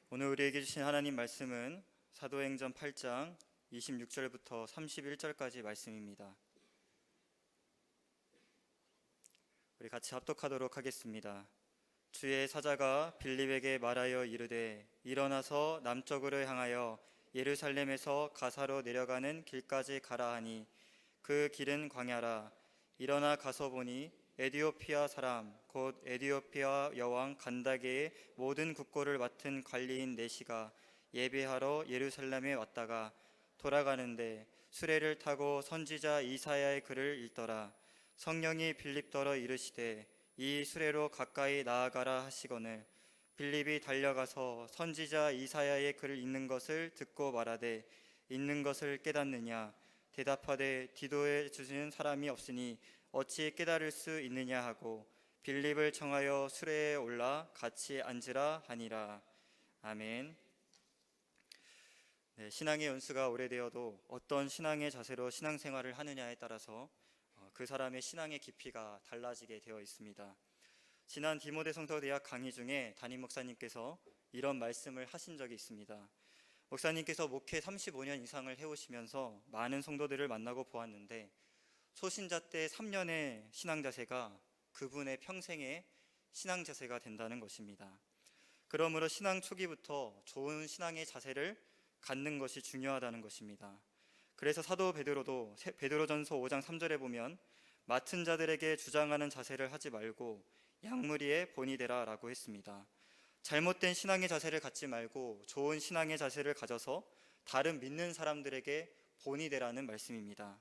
오늘 우리에게 주신 하나님 말씀은 사도행전 8장 26절부터 31절까지 말씀입니다. 우리 같이 합독하도록 하겠습니다. 주의 사자가 빌립에게 말하여 이르되 일어나서 남쪽으로 향하여 예루살렘에서 가사로 내려가는 길까지 가라 하니 그 길은 광야라. 일어나 가서 보니 에디오피아 사람 곧 에디오피아 여왕 간다게의 모든 국고를 맡은 관리인 네시가 예배하러 예루살렘에 왔다가 돌아가는데 수레를 타고 선지자 이사야의 글을 읽더라. 성령이 빌립더러 이르시되 이 수레로 가까이 나아가라 하시거늘 빌립이 달려가서 선지자 이사야의 글을 읽는 것을 듣고 말하되 읽는 것을 깨닫느냐. 대답하되 디도해 주시는 사람이 없으니 어찌 깨달을 수 있느냐 하고 빌립을 청하여 수레에 올라 같이 앉으라 하니라. 아멘. 신앙의 연수가 오래되어도 어떤 신앙의 자세로 신앙생활을 하느냐에 따라서 그 사람의 신앙의 깊이가 달라지게 되어 있습니다. 지난 디모데성서 대학 강의 중에 담임 목사님께서 이런 말씀을 하신 적이 있습니다. 목사님께서 목회 35년 이상을 해오시면서 많은 성도들을 만나고 보았는데 초신자 때 3년의 신앙 자세가 그분의 평생의 신앙 자세가 된다는 것입니다. 그러므로 신앙 초기부터 좋은 신앙의 자세를 갖는 것이 중요하다는 것입니다. 그래서 사도 베드로도 베드로전서 5장 3절에 보면 맡은 자들에게 주장하는 자세를 하지 말고 양무리의 본이 되라 라고 했습니다. 잘못된 신앙의 자세를 갖지 말고 좋은 신앙의 자세를 가져서 다른 믿는 사람들에게 본이 되라는 말씀입니다.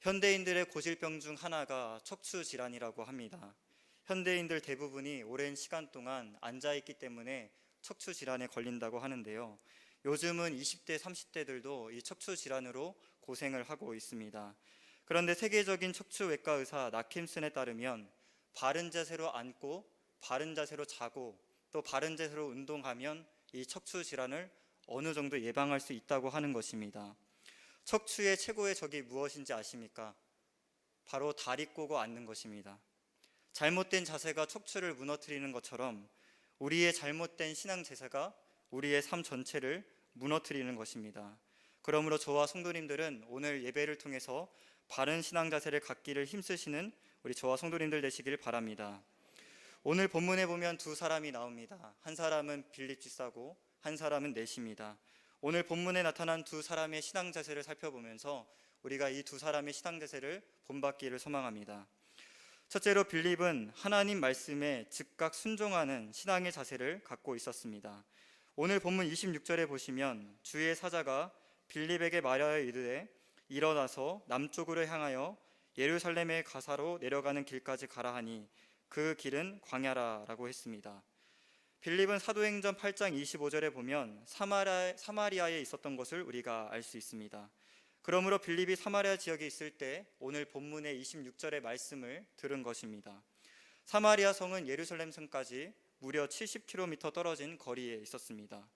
현대인들의 고질병 중 하나가 척추질환이라고 합니다. 현대인들 대부분이 오랜 시간 동안 앉아있기 때문에 척추질환에 걸린다고 하는데요. 요즘은 20대, 30대들도 이 척추질환으로 고생을 하고 있습니다. 그런데 세계적인 척추외과 의사 나킴슨에 따르면 바른 자세로 앉고 바른 자세로 자고 또 바른 자세로 운동하면 이 척추질환을 어느 정도 예방할 수 있다고 하는 것입니다. 척추의 최고의 적이 무엇인지 아십니까? 바로 다리 꼬고 앉는 것입니다. 잘못된 자세가 척추를 무너뜨리는 것처럼 우리의 잘못된 신앙 자세가 우리의 삶 전체를 무너뜨리는 것입니다. 그러므로 저와 성도님들은 오늘 예배를 통해서 바른 신앙 자세를 갖기를 힘쓰시는 우리 저와 성도님들 되시길 바랍니다. 오늘 본문에 보면 두 사람이 나옵니다. 한 사람은 빌립 집사고 한 사람은 네시입니다. 오늘 본문에 나타난 두 사람의 신앙 자세를 살펴보면서 우리가 이 두 사람의 신앙 자세를 본받기를 소망합니다. 첫째로 빌립은 하나님 말씀에 즉각 순종하는 신앙의 자세를 갖고 있었습니다. 오늘 본문 26절에 보시면 주의 사자가 빌립에게 말하여 이르되 일어나서 남쪽으로 향하여 예루살렘의 가사로 내려가는 길까지 가라 하니 그 길은 광야라 라고 했습니다. 빌립은 사도행전 8장 25절에 보면 사마리아에 있었던 것을 우리가 알 수 있습니다. 그러므로 빌립이 사마리아 지역에 있을 때 오늘 본문의 26절의 말씀을 들은 것입니다. 사마리아 성은 예루살렘 성까지 무려 70km 떨어진 거리에 있었습니다.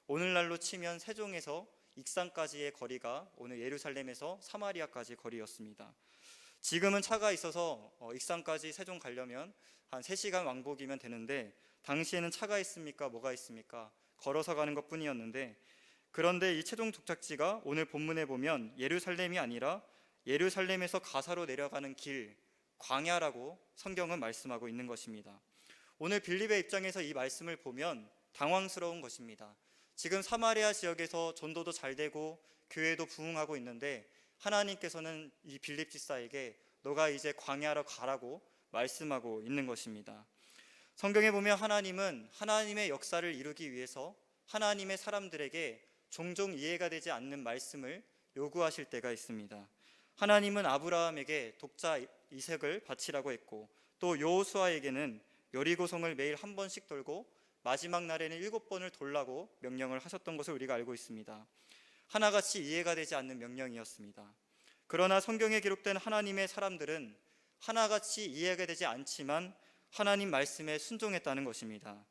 오늘날로 치면 세종에서 익산까지의 거리가 오늘 예루살렘에서 사마리아까지 거리였습니다. 지금은 차가 있어서 익산까지 세종 가려면 한 3시간 왕복이면 되는데 당시에는 차가 있습니까? 뭐가 있습니까? 걸어서 가는 것 뿐이었는데, 그런데 이 최종 도착지가 오늘 본문에 보면 예루살렘이 아니라 예루살렘에서 가사로 내려가는 길, 광야라고 성경은 말씀하고 있는 것입니다. 오늘 빌립의 입장에서 이 말씀을 보면 당황스러운 것입니다. 지금 사마리아 지역에서 전도도 잘 되고 교회도 부흥하고 있는데 하나님께서는 이 빌립 집사에게 너가 이제 광야로 가라고 말씀하고 있는 것입니다. 성경에 보면 하나님은 하나님의 역사를 이루기 위해서 하나님의 사람들에게 종종 이해가 되지 않는 말씀을 요구하실 때가 있습니다. 하나님은 아브라함에게 독자 이삭을 바치라고 했고 또 여호수아에게는 여리고성을 매일 한 번씩 돌고 마지막 날에는 7번을 돌라고 명령을 하셨던 것을 우리가 알고 있습니다. 하나같이 이해가 되지 않는 명령이었습니다. 그러나 성경에 기록된 하나님의 사람들은 하나같이 이해가 되지 않지만 하나님 말씀에 순종했다는 것입니다.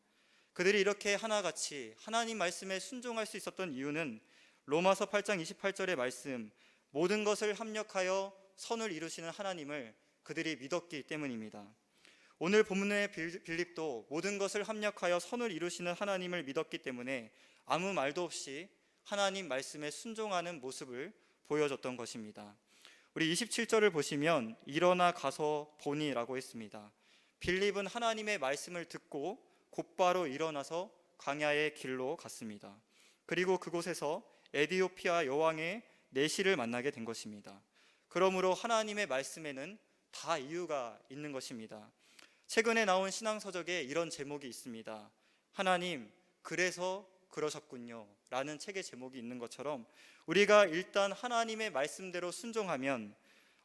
그들이 이렇게 하나같이 하나님 말씀에 순종할 수 있었던 이유는 로마서 8장 28절의 말씀, 모든 것을 합력하여 선을 이루시는 하나님을 그들이 믿었기 때문입니다. 오늘 본문의 빌립도 모든 것을 합력하여 선을 이루시는 하나님을 믿었기 때문에 아무 말도 없이 하나님 말씀에 순종하는 모습을 보여줬던 것입니다. 우리 27절을 보시면 일어나 가서 보니라고 했습니다. 빌립은 하나님의 말씀을 듣고 곧바로 일어나서 광야의 길로 갔습니다. 그리고 그곳에서 에디오피아 여왕의 내시를 만나게 된 것입니다. 그러므로 하나님의 말씀에는 다 이유가 있는 것입니다. 최근에 나온 신앙서적에 이런 제목이 있습니다. 하나님, 그래서 그러셨군요 라는 책의 제목이 있는 것처럼 우리가 일단 하나님의 말씀대로 순종하면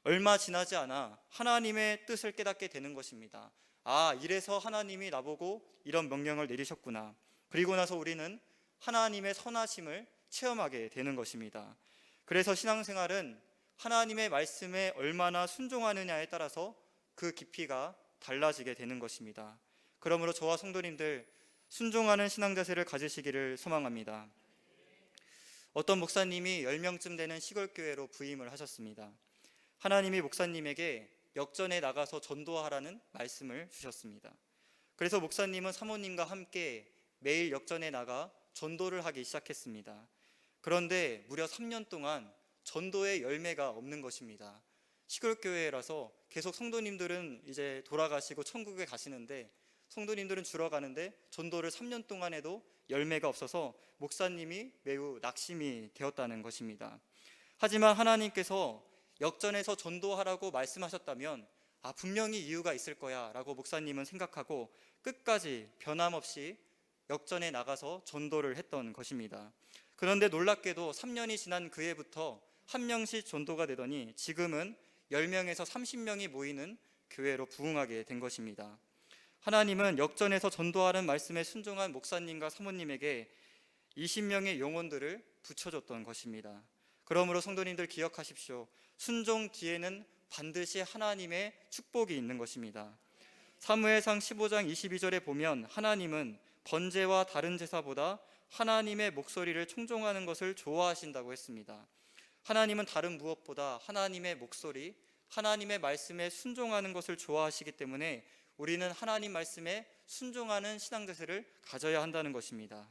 얼마 지나지 않아 하나님의 뜻을 깨닫게 되는 것입니다. 아, 이래서 하나님이 나보고 이런 명령을 내리셨구나. 그리고 나서 우리는 하나님의 선하심을 체험하게 되는 것입니다. 그래서 신앙생활은 하나님의 말씀에 얼마나 순종하느냐에 따라서 그 깊이가 달라지게 되는 것입니다. 그러므로 저와 성도님들 순종하는 신앙 자세를 가지시기를 소망합니다. 어떤 목사님이 10명쯤 되는 시골교회로 부임을 하셨습니다. 하나님이 목사님에게 역전에 나가서 전도하라는 말씀을 주셨습니다. 그래서 목사님은 사모님과 함께 매일 역전에 나가 전도를 하기 시작했습니다. 그런데 무려 3년 동안 전도의 열매가 없는 것입니다. 시골교회라서 계속 성도님들은 이제 돌아가시고 천국에 가시는데 성도님들은 줄어가는데 전도를 3년 동안 해도 열매가 없어서 목사님이 매우 낙심이 되었다는 것입니다. 하지만 하나님께서 역전해서 전도하라고 말씀하셨다면 분명히 이유가 있을 거야 라고 목사님은 생각하고 끝까지 변함없이 역전에 나가서 전도를 했던 것입니다. 그런데 놀랍게도 3년이 지난 그 해부터 한 명씩 전도가 되더니 지금은 10명에서 30명이 모이는 교회로 부흥하게 된 것입니다. 하나님은 역전해서 전도하는 말씀에 순종한 목사님과 사모님에게 20명의 영혼들을 붙여줬던 것입니다. 그러므로 성도님들 기억하십시오. 순종 뒤에는 반드시 하나님의 축복이 있는 것입니다. 사무엘상 15장 22절에 보면 하나님은 번제와 다른 제사보다 하나님의 목소리를 청종하는 것을 좋아하신다고 했습니다. 하나님은 다른 무엇보다 하나님의 목소리, 하나님의 말씀에 순종하는 것을 좋아하시기 때문에 우리는 하나님 말씀에 순종하는 신앙 자세를 가져야 한다는 것입니다.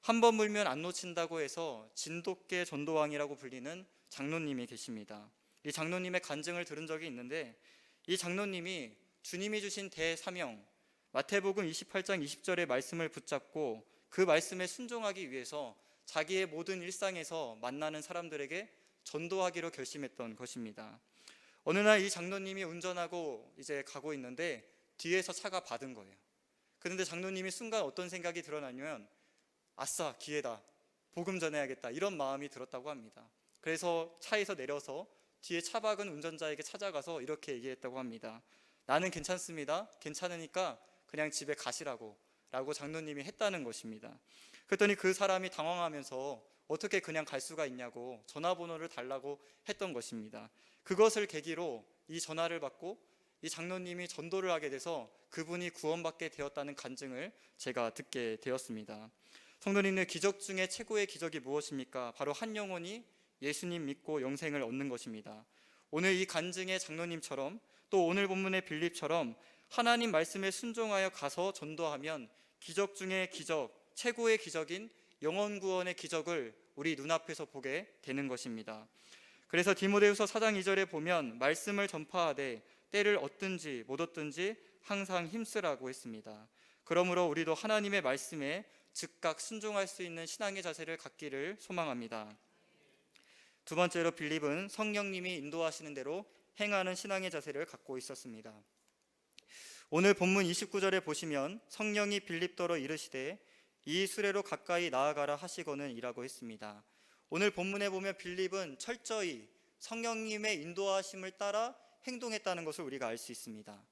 한 번 물면 안 놓친다고 해서 진돗개 전도왕이라고 불리는 장로님이 계십니다. 이 장로님의 간증을 들은 적이 있는데 이 장로님이 주님이 주신 대사명 마태복음 28장 20절의 말씀을 붙잡고 그 말씀에 순종하기 위해서 자기의 모든 일상에서 만나는 사람들에게 전도하기로 결심했던 것입니다. 어느 날 이 장로님이 운전하고 이제 가고 있는데 뒤에서 차가 받은 거예요. 그런데 장로님이 순간 어떤 생각이 드러나냐면 아싸, 기회다, 복음 전해야겠다, 이런 마음이 들었다고 합니다. 그래서 차에서 내려서 뒤에 차 박은 운전자에게 찾아가서 이렇게 얘기했다고 합니다. 나는 괜찮습니다. 괜찮으니까 그냥 집에 가시라고 장로님이 했다는 것입니다. 그랬더니 그 사람이 당황하면서 어떻게 그냥 갈 수가 있냐고 전화번호를 달라고 했던 것입니다. 그것을 계기로 이 전화를 받고 이 장로님이 전도를 하게 돼서 그분이 구원받게 되었다는 간증을 제가 듣게 되었습니다. 성도님들, 기적 중에 최고의 기적이 무엇입니까? 바로 한 영혼이 예수님 믿고 영생을 얻는 것입니다. 오늘 이 간증의 장로님처럼 또 오늘 본문의 빌립처럼 하나님 말씀에 순종하여 가서 전도하면 기적 중에 기적, 최고의 기적인 영혼 구원의 기적을 우리 눈앞에서 보게 되는 것입니다. 그래서 디모데후서 4장 2절에 보면 말씀을 전파하되 때를 얻든지 못 얻든지 항상 힘쓰라고 했습니다. 그러므로 우리도 하나님의 말씀에 즉각 순종할 수 있는 신앙의 자세를 갖기를 소망합니다. 두 번째로 빌립은 성령님이 인도하시는 대로 행하는 신앙의 자세를 갖고 있었습니다. 오늘 본문 29절에 보시면 성령이 빌립더러 이르시되 이 수레로 가까이 나아가라 하시거늘 이라고 했습니다. 오늘 본문에 보면 빌립은 철저히 성령님의 인도하심을 따라 행동했다는 것을 우리가 알 수 있습니다.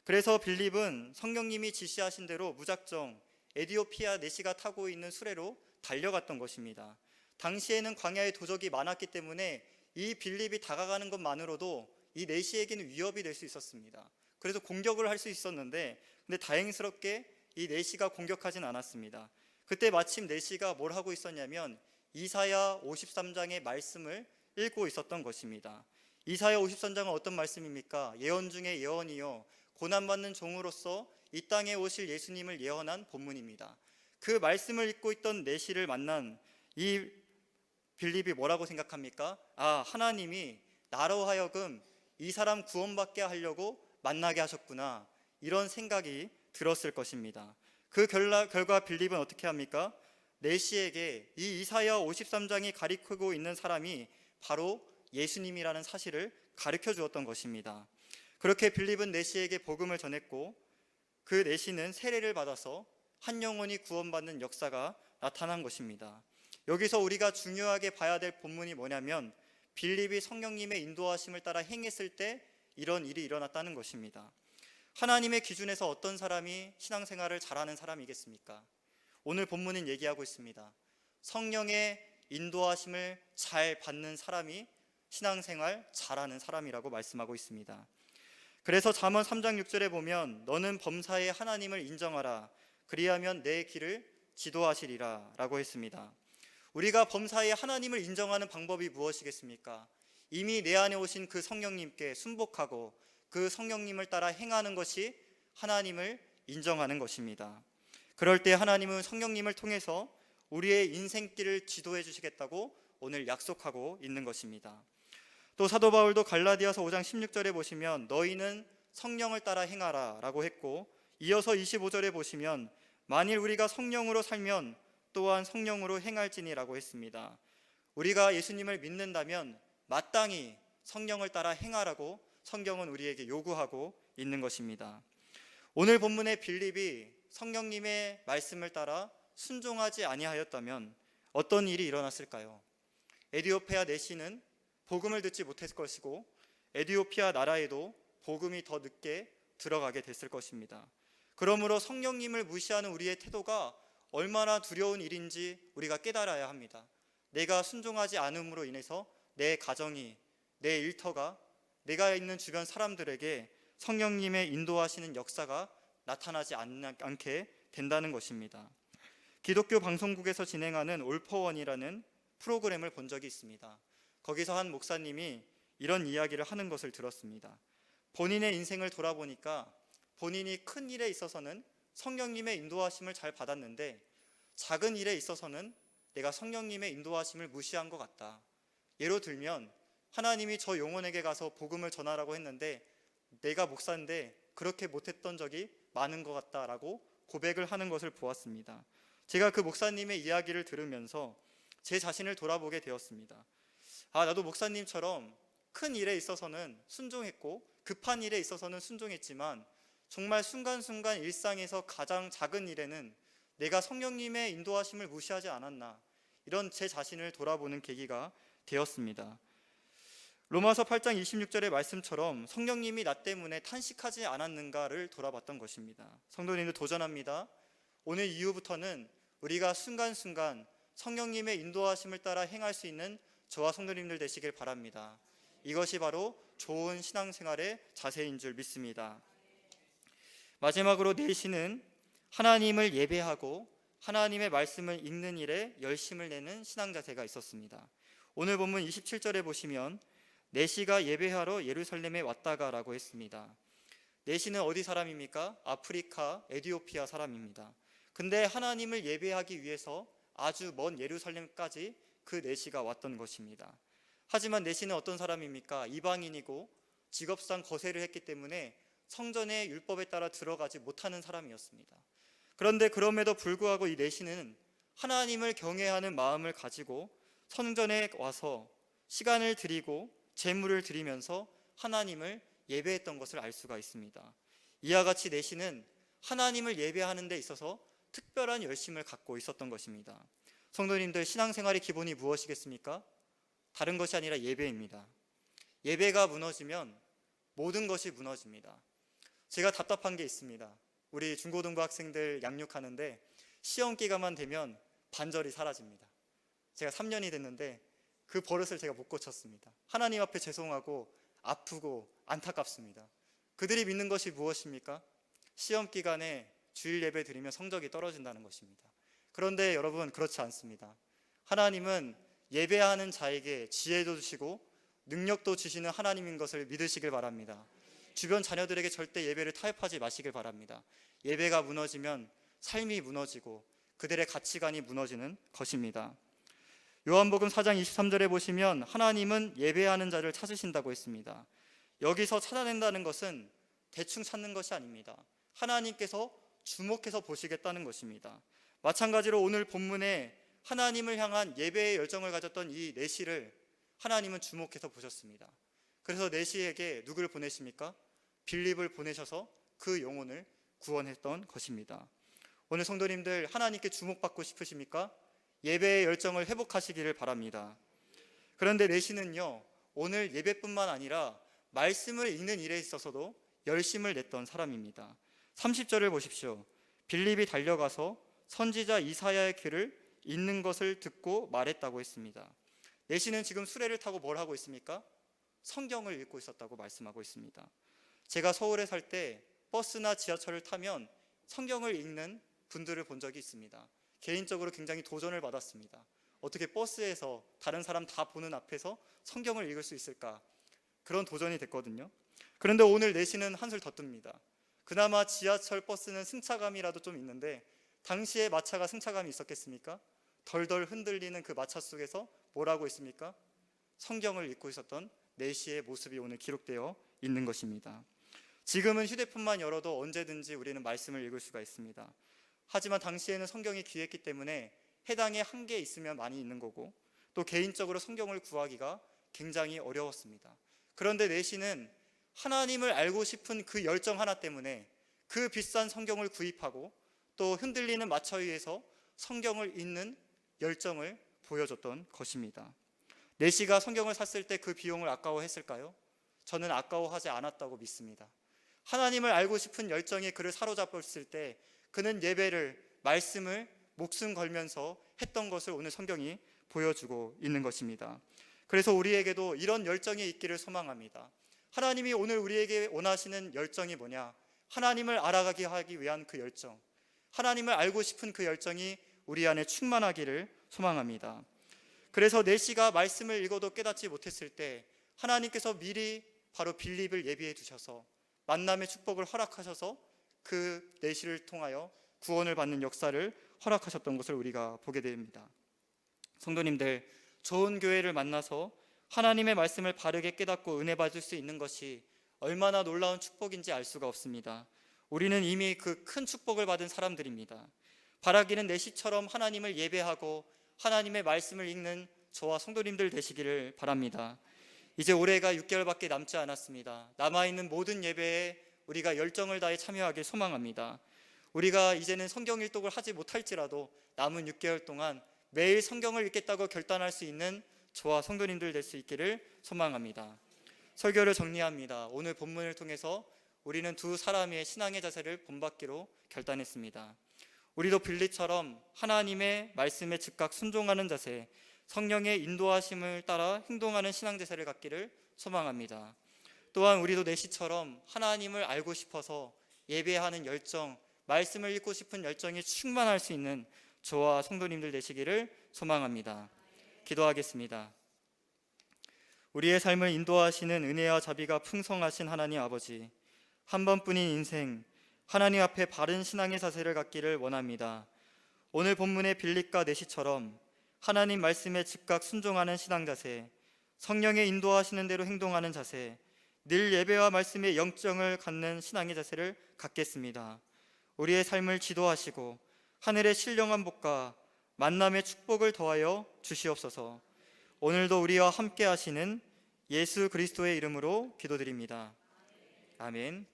그래서 빌립은 성령님이 지시하신 대로 무작정 에디오피아 내시가 타고 있는 수레로 달려갔던 것입니다. 당시에는 광야에 도적이 많았기 때문에 이 빌립이 다가가는 것만으로도 이 내시에게는 위협이 될 수 있었습니다. 그래서 공격을 할 수 있었는데 근데 다행스럽게 이 내시가 공격하진 않았습니다. 그때 마침 내시가 뭘 하고 있었냐면 이사야 53장의 말씀을 읽고 있었던 것입니다. 이사야 53장은 어떤 말씀입니까? 예언 중에 예언이요 고난받는 종으로서 이 땅에 오실 예수님을 예언한 본문입니다. 그 말씀을 읽고 있던 내시를 만난 이 빌립이 뭐라고 생각합니까? 하나님이 나로 하여금 이 사람 구원받게 하려고 만나게 하셨구나, 이런 생각이 들었을 것입니다. 그 결과 빌립은 어떻게 합니까? 내시에게 이 이사야 53장이 가리키고 있는 사람이 바로 예수님이라는 사실을 가르쳐 주었던 것입니다. 그렇게 빌립은 내시에게 복음을 전했고, 그 내시는 세례를 받아서 한 영혼이 구원받는 역사가 나타난 것입니다. 여기서 우리가 중요하게 봐야 될 본문이 뭐냐면, 빌립이 성령님의 인도하심을 따라 행했을 때 이런 일이 일어났다는 것입니다. 하나님의 기준에서 어떤 사람이 신앙생활을 잘하는 사람이겠습니까? 오늘 본문은 얘기하고 있습니다. 성령의 인도하심을 잘 받는 사람이 신앙생활 잘하는 사람이라고 말씀하고 있습니다. 그래서 잠언 3장 6절에 보면 너는 범사에 하나님을 인정하라, 그리하면 내 길을 지도하시리라 라고 했습니다. 우리가 범사에 하나님을 인정하는 방법이 무엇이겠습니까? 이미 내 안에 오신 그 성령님께 순복하고 그 성령님을 따라 행하는 것이 하나님을 인정하는 것입니다. 그럴 때 하나님은 성령님을 통해서 우리의 인생길을 지도해 주시겠다고 오늘 약속하고 있는 것입니다. 또 사도 바울도 갈라디아서 5장 16절에 보시면 너희는 성령을 따라 행하라 라고 했고, 이어서 25절에 보시면 만일 우리가 성령으로 살면 또한 성령으로 행할지니 라고 했습니다. 우리가 예수님을 믿는다면 마땅히 성령을 따라 행하라고 성경은 우리에게 요구하고 있는 것입니다. 오늘 본문의 빌립이 성령님의 말씀을 따라 순종하지 아니하였다면 어떤 일이 일어났을까요? 에디오피아 내시는 복음을 듣지 못했을 것이고, 에디오피아 나라에도 복음이 더 늦게 들어가게 됐을 것입니다. 그러므로 성령님을 무시하는 우리의 태도가 얼마나 두려운 일인지 우리가 깨달아야 합니다. 내가 순종하지 않음으로 인해서 내 가정이, 내 일터가, 내가 있는 주변 사람들에게 성령님의 인도하시는 역사가 나타나지 않게 된다는 것입니다. 기독교 방송국에서 진행하는 올포원이라는 프로그램을 본 적이 있습니다. 거기서 한 목사님이 이런 이야기를 하는 것을 들었습니다. 본인의 인생을 돌아보니까 본인이 큰 일에 있어서는 성령님의 인도하심을 잘 받았는데 작은 일에 있어서는 내가 성령님의 인도하심을 무시한 것 같다. 예로 들면 하나님이 저 영혼에게 가서 복음을 전하라고 했는데 내가 목사인데 그렇게 못했던 적이 많은 것 같다라고 고백을 하는 것을 보았습니다. 제가 그 목사님의 이야기를 들으면서 제 자신을 돌아보게 되었습니다. 나도 목사님처럼 큰 일에 있어서는 순종했고 급한 일에 있어서는 순종했지만 정말 순간순간 일상에서 가장 작은 일에는 내가 성령님의 인도하심을 무시하지 않았나, 이런 제 자신을 돌아보는 계기가 되었습니다. 로마서 8장 26절의 말씀처럼 성령님이 나 때문에 탄식하지 않았는가를 돌아봤던 것입니다. 성도님들 도전합니다. 오늘 이후부터는 우리가 순간순간 성령님의 인도하심을 따라 행할 수 있는 저와 성도님들 되시길 바랍니다. 이것이 바로 좋은 신앙생활의 자세인 줄 믿습니다. 마지막으로 내시는 하나님을 예배하고 하나님의 말씀을 읽는 일에 열심을 내는 신앙 자세가 있었습니다. 오늘 본문 27절에 보시면 내시가 예배하러 예루살렘에 왔다가 라고 했습니다. 내시는 어디 사람입니까? 아프리카 에디오피아 사람입니다. 근데 하나님을 예배하기 위해서 아주 먼 예루살렘까지 그 내시가 왔던 것입니다. 하지만 내시는 어떤 사람입니까? 이방인이고 직업상 거세를 했기 때문에 성전의 율법에 따라 들어가지 못하는 사람이었습니다. 그런데 그럼에도 불구하고 이 내시는 하나님을 경외하는 마음을 가지고 성전에 와서 시간을 드리고 제물을 드리면서 하나님을 예배했던 것을 알 수가 있습니다. 이와 같이 내시는 하나님을 예배하는 데 있어서 특별한 열심을 갖고 있었던 것입니다. 성도님들, 신앙생활의 기본이 무엇이겠습니까? 다른 것이 아니라 예배입니다. 예배가 무너지면 모든 것이 무너집니다. 제가 답답한 게 있습니다. 우리 중고등부 학생들 양육하는데 시험 기간만 되면 반절이 사라집니다. 제가 3년이 됐는데 그 버릇을 제가 못 고쳤습니다. 하나님 앞에 죄송하고 아프고 안타깝습니다. 그들이 믿는 것이 무엇입니까? 시험 기간에 주일 예배 드리면 성적이 떨어진다는 것입니다. 그런데 여러분, 그렇지 않습니다. 하나님은 예배하는 자에게 지혜도 주시고 능력도 주시는 하나님인 것을 믿으시길 바랍니다. 주변 자녀들에게 절대 예배를 타협하지 마시길 바랍니다. 예배가 무너지면 삶이 무너지고 그들의 가치관이 무너지는 것입니다. 요한복음 4장 23절에 보시면 하나님은 예배하는 자를 찾으신다고 했습니다. 여기서 찾아낸다는 것은 대충 찾는 것이 아닙니다. 하나님께서 주목해서 보시겠다는 것입니다. 마찬가지로 오늘 본문에 하나님을 향한 예배의 열정을 가졌던 이 내시를 하나님은 주목해서 보셨습니다. 그래서 내시에게 누구를 보내십니까? 빌립을 보내셔서 그 영혼을 구원했던 것입니다. 오늘 성도님들, 하나님께 주목받고 싶으십니까? 예배의 열정을 회복하시기를 바랍니다. 그런데 내시는요, 오늘 예배뿐만 아니라 말씀을 읽는 일에 있어서도 열심을 냈던 사람입니다. 30절을 보십시오. 빌립이 달려가서 선지자 이사야의 글을 읽는 것을 듣고 말했다고 했습니다. 내시는 지금 수레를 타고 뭘 하고 있습니까? 성경을 읽고 있었다고 말씀하고 있습니다. 제가 서울에 살 때 버스나 지하철을 타면 성경을 읽는 분들을 본 적이 있습니다. 개인적으로 굉장히 도전을 받았습니다. 어떻게 버스에서 다른 사람 다 보는 앞에서 성경을 읽을 수 있을까? 그런 도전이 됐거든요. 그런데 오늘 내시는 한술 더 뜹니다. 그나마 지하철 버스는 승차감이라도 좀 있는데 당시에 마차가 승차감이 있었겠습니까? 덜덜 흔들리는 그 마차 속에서 뭐라고 있습니까? 성경을 읽고 있었던 내시의 모습이 오늘 기록되어 있는 것입니다. 지금은 휴대폰만 열어도 언제든지 우리는 말씀을 읽을 수가 있습니다. 하지만 당시에는 성경이 귀했기 때문에 해당에 한 개 있으면 많이 있는 거고, 또 개인적으로 성경을 구하기가 굉장히 어려웠습니다. 그런데 내시는 하나님을 알고 싶은 그 열정 하나 때문에 그 비싼 성경을 구입하고 또 흔들리는 마차 위에서 성경을 읽는 열정을 보여줬던 것입니다. 내시가 성경을 샀을 때 그 비용을 아까워했을까요? 저는 아까워하지 않았다고 믿습니다. 하나님을 알고 싶은 열정이 그를 사로잡았을 때 그는 예배를, 말씀을 목숨 걸면서 했던 것을 오늘 성경이 보여주고 있는 것입니다. 그래서 우리에게도 이런 열정이 있기를 소망합니다. 하나님이 오늘 우리에게 원하시는 열정이 뭐냐? 하나님을 알아가게 하기 위한 그 열정, 하나님을 알고 싶은 그 열정이 우리 안에 충만하기를 소망합니다. 그래서 내시가 말씀을 읽어도 깨닫지 못했을 때 하나님께서 미리 바로 빌립을 예비해 두셔서 만남의 축복을 허락하셔서 그 내시를 통하여 구원을 받는 역사를 허락하셨던 것을 우리가 보게 됩니다. 성도님들, 좋은 교회를 만나서 하나님의 말씀을 바르게 깨닫고 은혜 받을 수 있는 것이 얼마나 놀라운 축복인지 알 수가 없습니다. 우리는 이미 그 큰 축복을 받은 사람들입니다. 바라기는 내시처럼 하나님을 예배하고 하나님의 말씀을 읽는 저와 성도님들 되시기를 바랍니다. 이제 올해가 6개월밖에 남지 않았습니다. 남아있는 모든 예배에 우리가 열정을 다해 참여하길 소망합니다. 우리가 이제는 성경 일독을 하지 못할지라도 남은 6개월 동안 매일 성경을 읽겠다고 결단할 수 있는 저와 성도님들 될 수 있기를 소망합니다. 설교를 정리합니다. 오늘 본문을 통해서 우리는 두 사람의 신앙의 자세를 본받기로 결단했습니다. 우리도 빌립처럼 하나님의 말씀에 즉각 순종하는 자세, 성령의 인도하심을 따라 행동하는 신앙 자세를 갖기를 소망합니다. 또한 우리도 내시처럼 하나님을 알고 싶어서 예배하는 열정, 말씀을 읽고 싶은 열정이 충만할 수 있는 저와 성도님들 되시기를 소망합니다. 기도하겠습니다. 우리의 삶을 인도하시는 은혜와 자비가 풍성하신 하나님 아버지, 한 번뿐인 인생 하나님 앞에 바른 신앙의 자세를 갖기를 원합니다. 오늘 본문의 빌립과 내시처럼 하나님 말씀에 즉각 순종하는 신앙 자세, 성령의 인도하시는 대로 행동하는 자세, 늘 예배와 말씀의 영정을 갖는 신앙의 자세를 갖겠습니다. 우리의 삶을 지도하시고 하늘의 신령한 복과 만남의 축복을 더하여 주시옵소서. 오늘도 우리와 함께 하시는 예수 그리스도의 이름으로 기도드립니다. 아멘.